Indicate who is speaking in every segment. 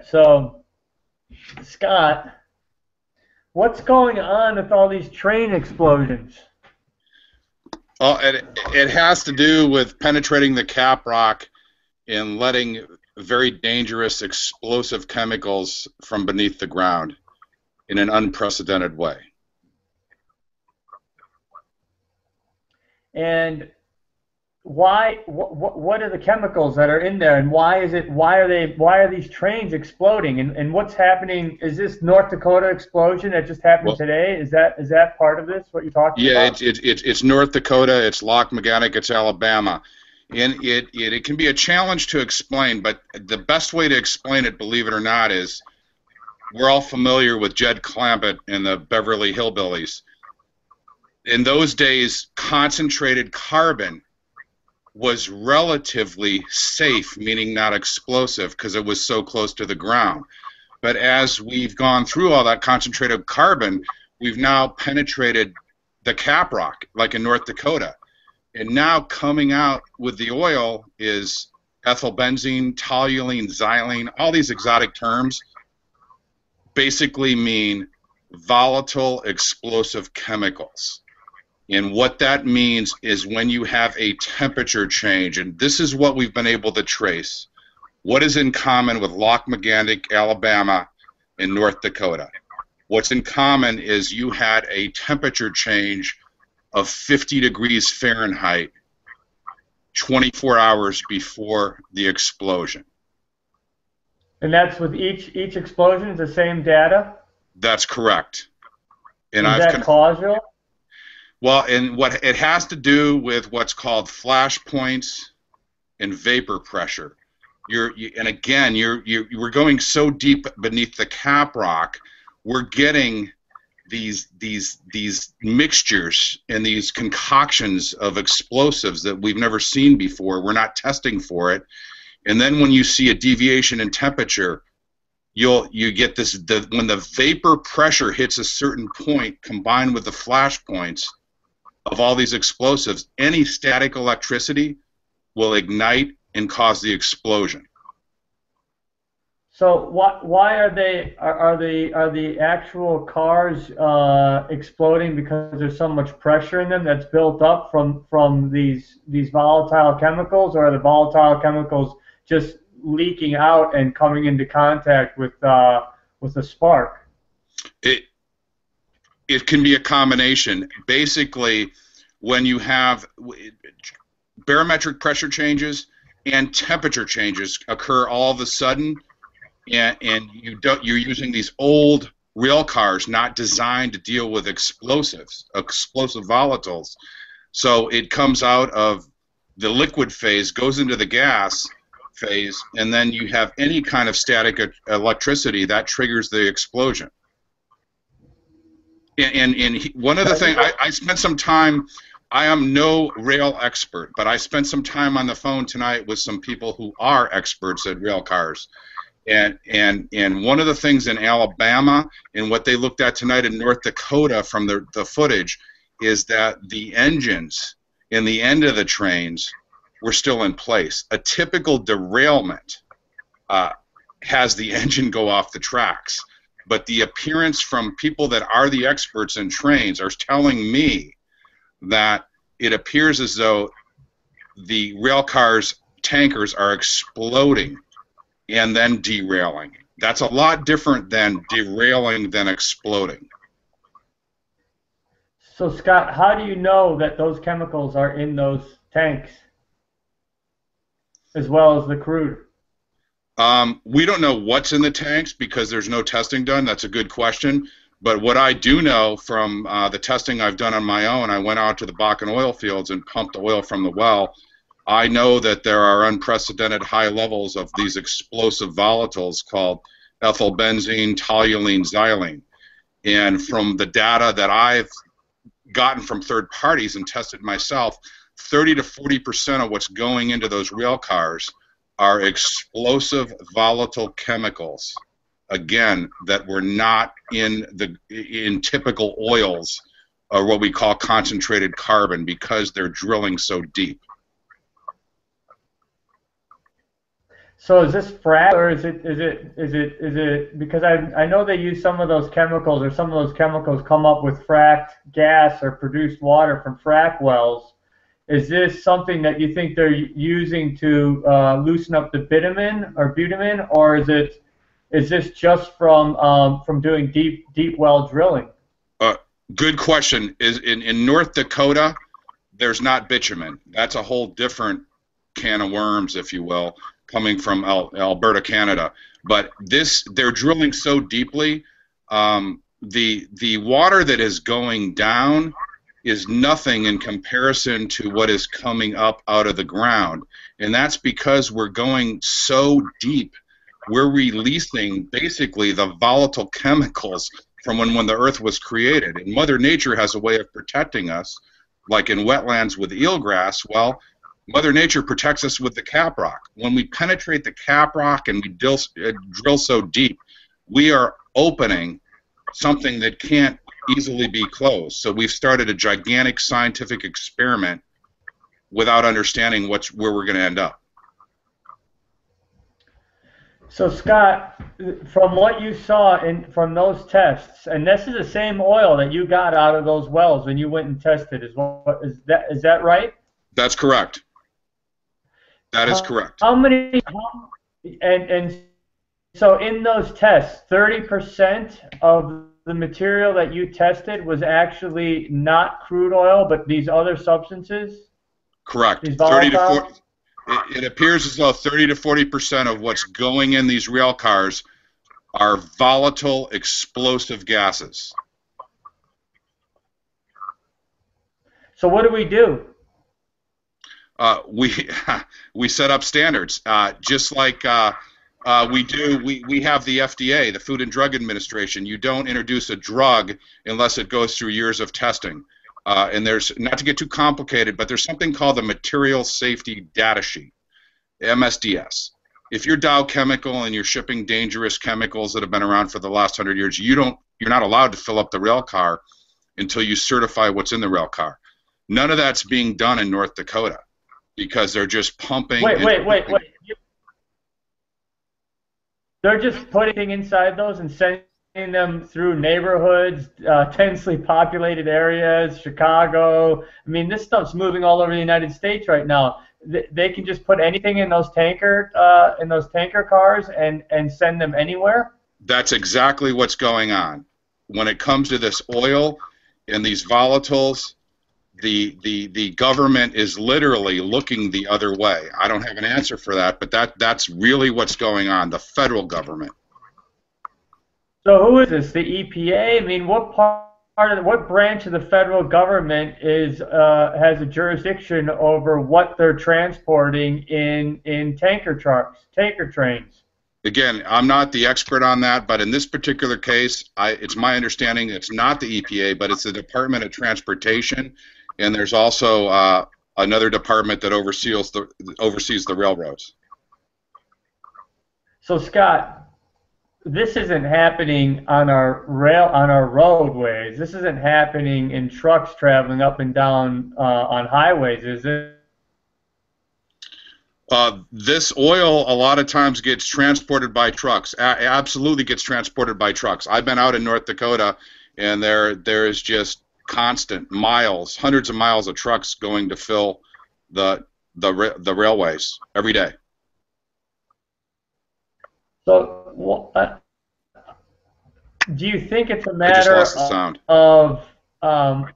Speaker 1: So, Scott, what's going on with all these train explosions?
Speaker 2: Well, it has to do with penetrating the cap rock and letting very dangerous explosive chemicals from beneath the ground in an unprecedented way.
Speaker 1: And what are the chemicals that are in there, and why are these trains exploding? And what's happening? Is this North Dakota explosion that just happened
Speaker 2: Well,
Speaker 1: today? Is that part of this? What you're talking
Speaker 2: yeah,
Speaker 1: about?
Speaker 2: it's North Dakota, it's Lac-Megantic, it's Alabama, and it can be a challenge to explain. But the best way to explain it, believe it or not, is we're all familiar with Jed Clampett and the Beverly Hillbillies. In those days, concentrated carbon was relatively safe, meaning not explosive, because it was so close to the ground. But as we've gone through all that concentrated carbon, we've now penetrated the cap rock, like in North Dakota. And now coming out with the oil is ethylbenzene, toluene, xylene. All these exotic terms basically mean volatile explosive chemicals. And what that means is when you have a temperature change, and this is what we've been able to trace. What is in common with Lac-Megantic, Alabama, and North Dakota? What's in common is you had a temperature change of 50 degrees Fahrenheit 24 hours before the explosion.
Speaker 1: And that's with each explosion is the same data.
Speaker 2: That's correct. And
Speaker 1: Is that causal?
Speaker 2: well, and what it has to do with what's called flash points and vapor pressure. And again, we're going so deep beneath the cap rock, we're getting these mixtures and these concoctions of explosives that we've never seen before. We're not testing for it, and then when you see a deviation in temperature, you get this when the vapor pressure hits a certain point, combined with the flash points of all these explosives, any static electricity will ignite and cause the explosion.
Speaker 1: So why are the actual cars exploding because there's so much pressure in them that's built up from these volatile chemicals, or are the volatile chemicals just leaking out and coming into contact with a spark?
Speaker 2: It it can be a combination. Basically, when you have barometric pressure changes and temperature changes occur all of a sudden, and you're using these old rail cars not designed to deal with explosive volatiles. So it comes out of the liquid phase, goes into the gas phase, and then you have any kind of static electricity that triggers the explosion. And one of the things, I spent some time, I am no rail expert, but I spent some time on the phone tonight with some people who are experts at rail cars. And one of the things in Alabama and what they looked at tonight in North Dakota from the footage is that the engines in the end of the trains were still in place. A typical derailment has the engine go off the tracks. But the appearance from people that are the experts in trains are telling me that it appears as though the rail cars' tankers are exploding and then derailing. That's a lot different than derailing than exploding.
Speaker 1: So Scott, how do you know that those chemicals are in those tanks as well as the crude?
Speaker 2: We don't know what's in the tanks because there's no testing done. That's a good question. But what I do know from the testing I've done on my own, I went out to the Bakken oil fields and pumped oil from the well. I know that there are unprecedented high levels of these explosive volatiles called ethylbenzene, toluene, xylene. And from the data that I've gotten from third parties and tested myself, 30 to 40% of what's going into those rail cars are explosive volatile chemicals, again, that were not in typical oils, or what we call concentrated carbon, because they're drilling so deep.
Speaker 1: So is this frack or is it because I know they use some of those chemicals or some of those chemicals come up with fracked gas or produced water from frack wells. Is this something that you think they're using to loosen up the bitumen, or is this just from doing deep well drilling?
Speaker 2: Uh, Good question. Is in North Dakota, there's not bitumen. That's a whole different can of worms, if you will, coming from Alberta, Canada. But they're drilling so deeply. The water that is going down is nothing in comparison to what is coming up out of the ground, and that's because we're going so deep. We're releasing basically the volatile chemicals from when the Earth was created. And Mother Nature has a way of protecting us, like in wetlands with eelgrass. Well, Mother Nature protects us with the caprock. When we penetrate the caprock and we drill so deep, we are opening something that can't easily be closed. So we've started a gigantic scientific experiment without understanding where we're going to end up.
Speaker 1: So Scott, from what you saw from those tests, and this is the same oil that you got out of those wells when you went and tested, is that right?
Speaker 2: That's correct. That is correct.
Speaker 1: And so in those tests, 30% of the material that you tested was actually not crude oil, but these other substances?
Speaker 2: Correct. 30 to 40. It appears as though 30 to 40% of what's going in these rail cars are volatile, explosive gases.
Speaker 1: So what do we do?
Speaker 2: We set up standards, just like we do. We have the FDA, the Food and Drug Administration. You don't introduce a drug unless it goes through years of testing. And there's, not to get too complicated, but there's something called the Material Safety Data Sheet, MSDS. If you're Dow Chemical and you're shipping dangerous chemicals that have been around for the last 100 years, you're not allowed to fill up the rail car until you certify what's in the rail car. None of that's being done in North Dakota because they're just pumping.
Speaker 1: Wait. They're just putting inside those and sending them through neighborhoods, densely populated areas, Chicago. I mean, this stuff's moving all over the United States right now. They can just put anything in those tanker cars and send them anywhere.
Speaker 2: That's exactly what's going on. When it comes to this oil and these volatiles, the government is literally looking the other way. I don't have an answer for that, but that's really what's going on. The federal government.
Speaker 1: So who is this? The EPA? I mean, what branch of the federal government has a jurisdiction over what they're transporting in tanker trucks, tanker trains?
Speaker 2: Again, I'm not the expert on that, but in this particular case, it's my understanding it's not the EPA, but it's the Department of Transportation, and there's also another department that oversees the railroads.
Speaker 1: So Scott, this isn't happening on our roadways. This isn't happening in trucks traveling up and down on highways, is it?
Speaker 2: This oil a lot of times gets transported by trucks. Absolutely gets transported by trucks. I've been out in North Dakota, and there is just constant miles, hundreds of miles of trucks going to fill the railways every day.
Speaker 1: So, do you think it's a matter
Speaker 2: I just lost the sound.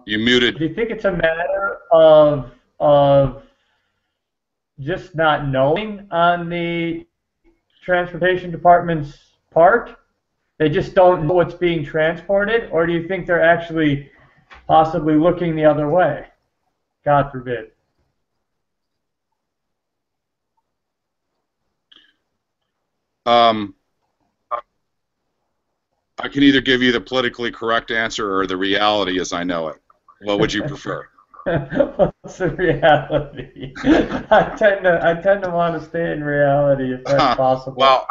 Speaker 2: You muted.
Speaker 1: Do you think it's a matter of just not knowing on the transportation department's part? They just don't know what's being transported, or do you think they're actually possibly looking the other way? God forbid.
Speaker 2: I can either give you the politically correct answer or the reality as I know it. What would you prefer?
Speaker 1: What's the reality? I tend to want to stay in reality if that's possible.
Speaker 2: Well,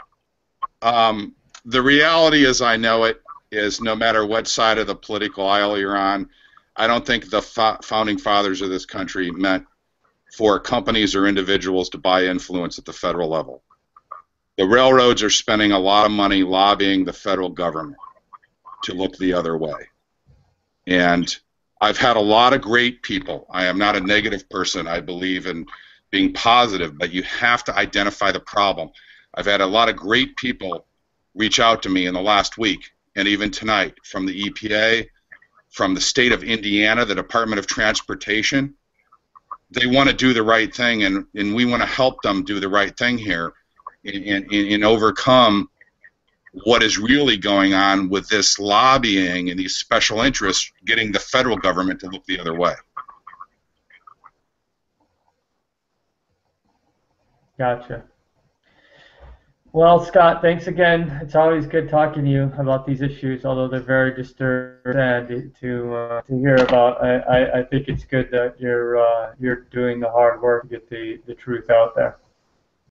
Speaker 2: the reality as I know it is no matter what side of the political aisle you're on, I don't think the founding fathers of this country meant for companies or individuals to buy influence at the federal level. The railroads are spending a lot of money lobbying the federal government to look the other way. And I've had a lot of great people. I am not a negative person. I believe in being positive, but you have to identify the problem. I've had a lot of great people reach out to me in the last week and even tonight from the EPA, from the state of Indiana, the Department of Transportation. They want to do the right thing, and we want to help them do the right thing here and overcome what is really going on with this lobbying and these special interests getting the federal government to look the other way.
Speaker 1: Gotcha. Well, Scott, thanks again. It's always good talking to you about these issues, although they're very disturbing to hear about. I think it's good that you're doing the hard work to get the truth out there.